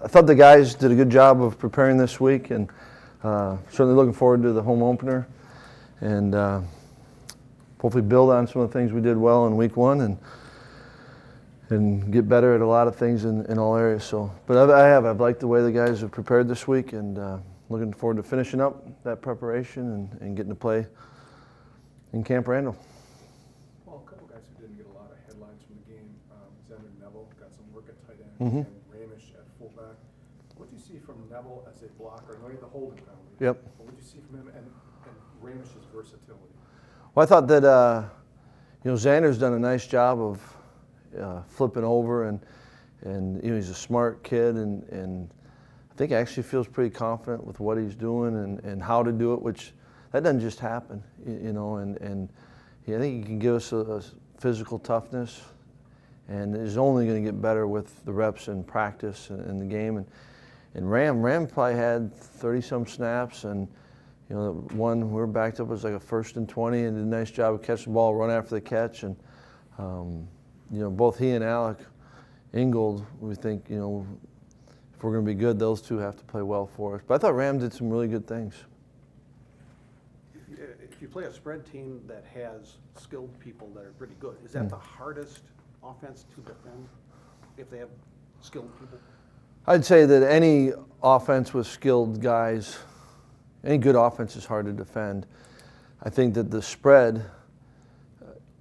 I thought the guys did a good job of preparing this week, and certainly looking forward to the home opener, and hopefully build on some of the things we did well in week one, and get better at a lot of things in all areas. So, but I've liked the way the guys have prepared this week, and looking forward to finishing up that preparation and getting to play in Camp Randall. Well, a couple guys who didn't get a lot of headlines from the game. Neville got some work at tight end, and Ramish at fullback. What do you see from Neville as a blocker? I know he had the holding penalty. Yep. But what do you see from him and Ramish's versatility? Well, I thought that Xander's done a nice job of flipping over, and he's a smart kid, and I think actually feels pretty confident with what he's doing and how to do it, which that doesn't just happen, and I think he can give us a physical toughness, and is only going to get better with the reps and practice in the game. And Ram probably had 30-some snaps, and the one we were backed up was like a 1st and 20, and did a nice job of catching the ball, run after the catch, and both he and Alec Ingold, we think, if we're going to be good, those two have to play well for us. But I thought Ram did some really good things. If you play a spread team that has skilled people that are pretty good, is that the hardest offense to defend if they have skilled people? I'd say that any offense with skilled guys, any good offense is hard to defend. I think that the spread,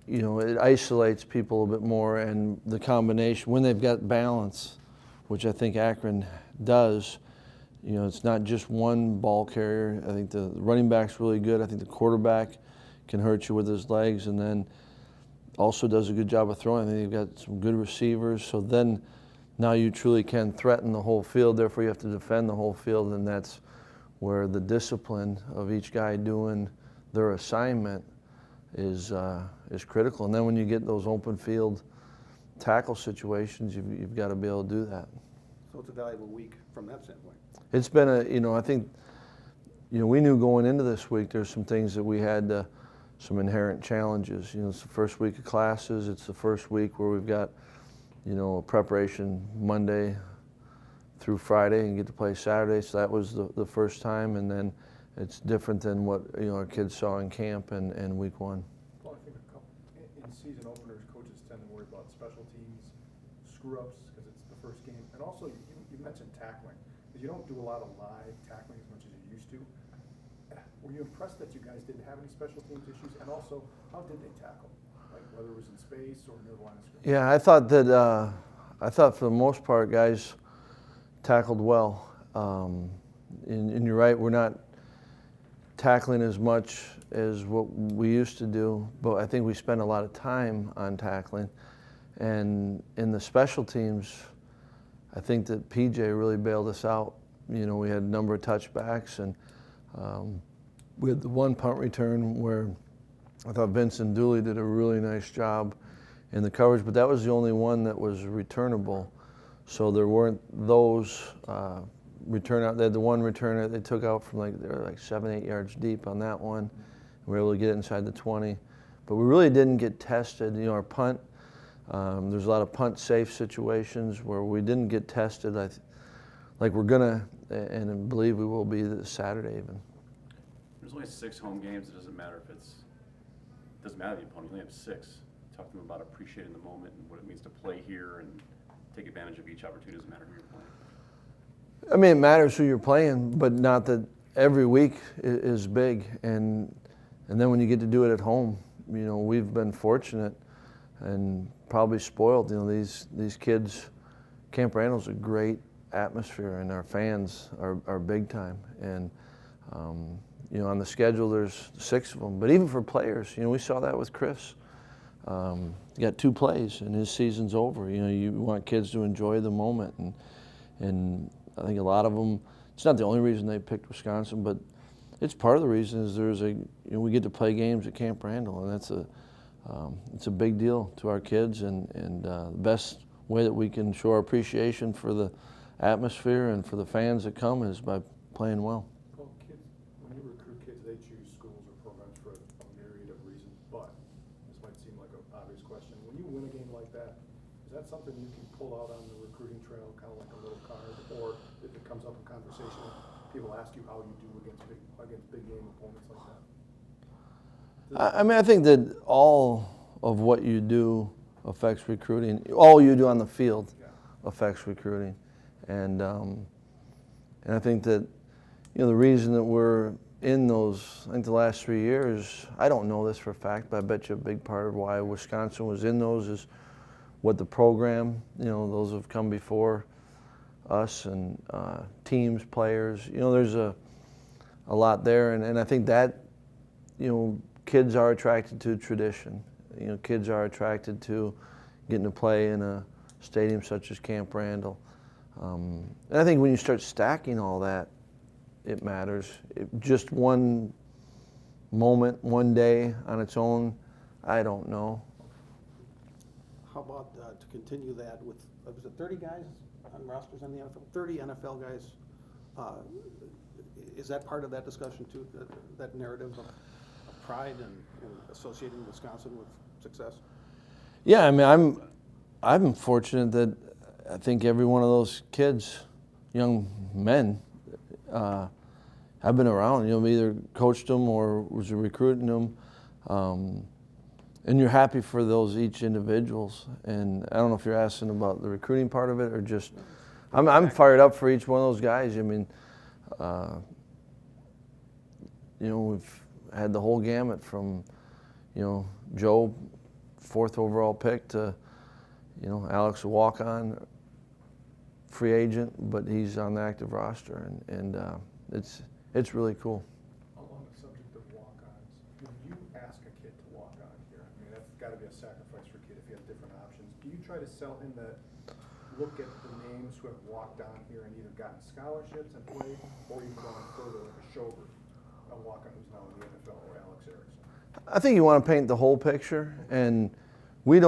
it isolates people a bit more, and the combination, when they've got balance, which I think Akron does, it's not just one ball carrier. I think the running back's really good. I think the quarterback can hurt you with his legs, and then also does a good job of throwing. I think they've got some good receivers. So then now you truly can threaten the whole field. Therefore, you have to defend the whole field, and that's where the discipline of each guy doing their assignment is critical. And then when you get those open field tackle situations, you've got to be able to do that. So it's a valuable week from that standpoint. It's been I think, we knew going into this week there's some things that we had, some inherent challenges. It's the first week of classes. It's the first week where we've got, preparation Monday through Friday and get to play Saturday. So that was the first time, and then it's different than what our kids saw in camp and week one. Well, I think in season openers, coaches tend to worry about special teams, screw-ups, because it's the first game, and also you mentioned tackling. You don't do a lot of live tackling as much as you used to. Were you impressed that you guys didn't have any special teams issues? And also, how did they tackle? Like whether it was in space or near the line of scrimmage? Yeah, I thought for the most part guys tackled well. And you're right, we're not tackling as much as what we used to do, but I think we spend a lot of time on tackling. And in the special teams, I think that PJ really bailed us out. We had a number of touchbacks, and we had the one punt return where I thought Vincent Dooley did a really nice job in the coverage, but that was the only one that was returnable. So there weren't those return out. They had the one returner they took out from they were like 7-8 yards deep on that one. We were able to get it inside the 20, but we really didn't get tested. Our punt. There's a lot of punt safe situations where we didn't get tested like we're gonna, and I believe we will be this Saturday even. There's only 6 home games. It doesn't matter the opponent. You only have 6. Talk to them about appreciating the moment and what it means to play here and take advantage of each opportunity. It doesn't matter who you're playing. I mean, it matters who you're playing, but not that every week is big. And then when you get to do it at home, we've been fortunate and probably spoiled. These kids, Camp Randall's a great atmosphere, and our fans are big time. And on the schedule there's 6 of them. But even for players, we saw that with Chryst. He got 2 plays and his season's over. You want kids to enjoy the moment, and I think a lot of them. It's not the only reason they picked Wisconsin, but it's part of the reason is we get to play games at Camp Randall, and that's it's a big deal to our kids, and the best way that we can show our appreciation for the atmosphere and for the fans that come is by playing well. Well, kids, when you recruit kids, they choose schools or programs for a myriad of reasons, but this might seem like an obvious question. When you win a game like that, is that something you can pull out on the recruiting trail, kind of like a little card, or if it comes up in conversation, people ask you how you do against big game opponents like that? I mean, I think that all of what you do affects recruiting. All you do on the field affects recruiting, and I think that, you know, the reason that we're in those, I think the last 3 years, I don't know this for a fact, but I bet you a big part of why Wisconsin was in those is what the program, you know, those have come before us, and teams, players, you know, there's a lot there, and I think that, you know, kids are attracted to tradition. You know, kids are attracted to getting to play in a stadium such as Camp Randall. And I think when you start stacking all that, it matters. Just one moment, one day on its own, I don't know. How about to continue that with, was it 30 guys on rosters on the NFL? 30 NFL guys. Is that part of that discussion too, that narrative of pride and associating Wisconsin with success? Yeah, I mean, I'm fortunate that I think every one of those kids, young men, I've been around. You know, either coached them or was recruiting them, and you're happy for those each individuals. And I don't know if you're asking about the recruiting part of it or just, I'm fired up for each one of those guys. I mean, you know, we've had the whole gamut from, you know, Joe, 4th overall pick, to, you know, Alex, a walk-on, free agent, but he's on the active roster, and it's really cool. On the subject of walk-ons, when you ask a kid to walk on here, I mean, that's got to be a sacrifice for a kid if you have different options. Do you try to sell him that, look at the names who have walked on here and either gotten scholarships and played, or you've gone further like a Schobert, a walk-on who's now in the NFL, or Alex Erickson? I think you want to paint the whole picture, and we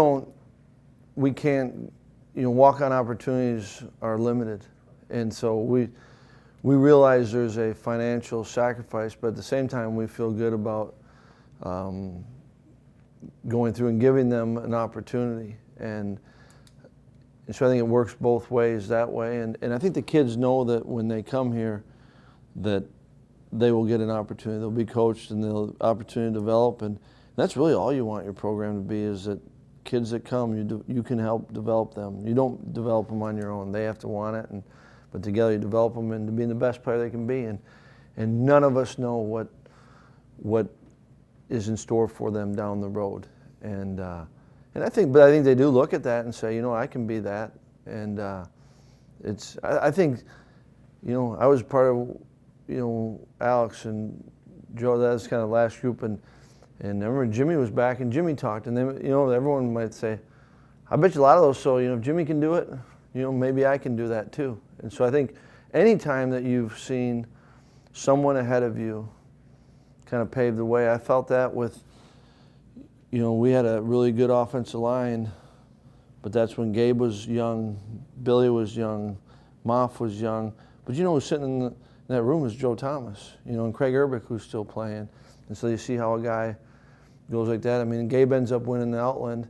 can't, you know, walk-on opportunities are limited, and so we realize there's a financial sacrifice, but at the same time we feel good about going through and giving them an opportunity, and so I think it works both ways that way, and I think the kids know that when they come here that they will get an opportunity. They'll be coached and they'll opportunity to develop, and that's really all you want your program to be, is that kids that come, you can help develop them. You don't develop them on your own. They have to want it, but together you develop them into being the best player they can be, and none of us know what is in store for them down the road, and I think they do look at that and say, you know, I can be that, and I think, you know, I was part of, you know, Alex and Joe, that's kind of the last group, and I remember Jimmy was back, and Jimmy talked, and then, you know, everyone might say, I bet you a lot of those, so, you know, if Jimmy can do it, you know, maybe I can do that too. And so I think any time that you've seen someone ahead of you kind of pave the way, I felt that with, you know, we had a really good offensive line, but that's when Gabe was young, Billy was young, Moff was young, but you know, who's sitting in that room was Joe Thomas, you know, and Craig Urbick, who's still playing. And so you see how a guy goes like that. I mean, Gabe ends up winning the Outland,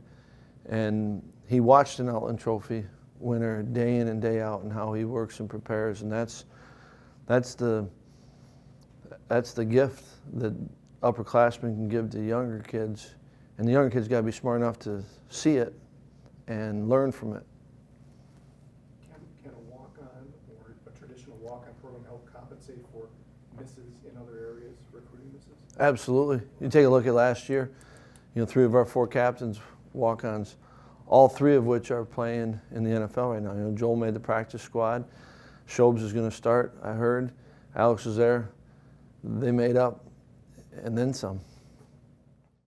and he watched an Outland Trophy winner day in and day out, and how he works and prepares, and that's the gift that upperclassmen can give to younger kids, and the younger kids got to be smart enough to see it and learn from it. Can a walk-on or a traditional walk-on program help compensate for misses in other areas, recruiting misses? Absolutely. You take a look at last year, you know, 3 of our 4 captains, walk-ons, all 3 of which are playing in the NFL right now. You know, Joel made the practice squad. Shobes is going to start, I heard. Alex is there. They made up, and then some.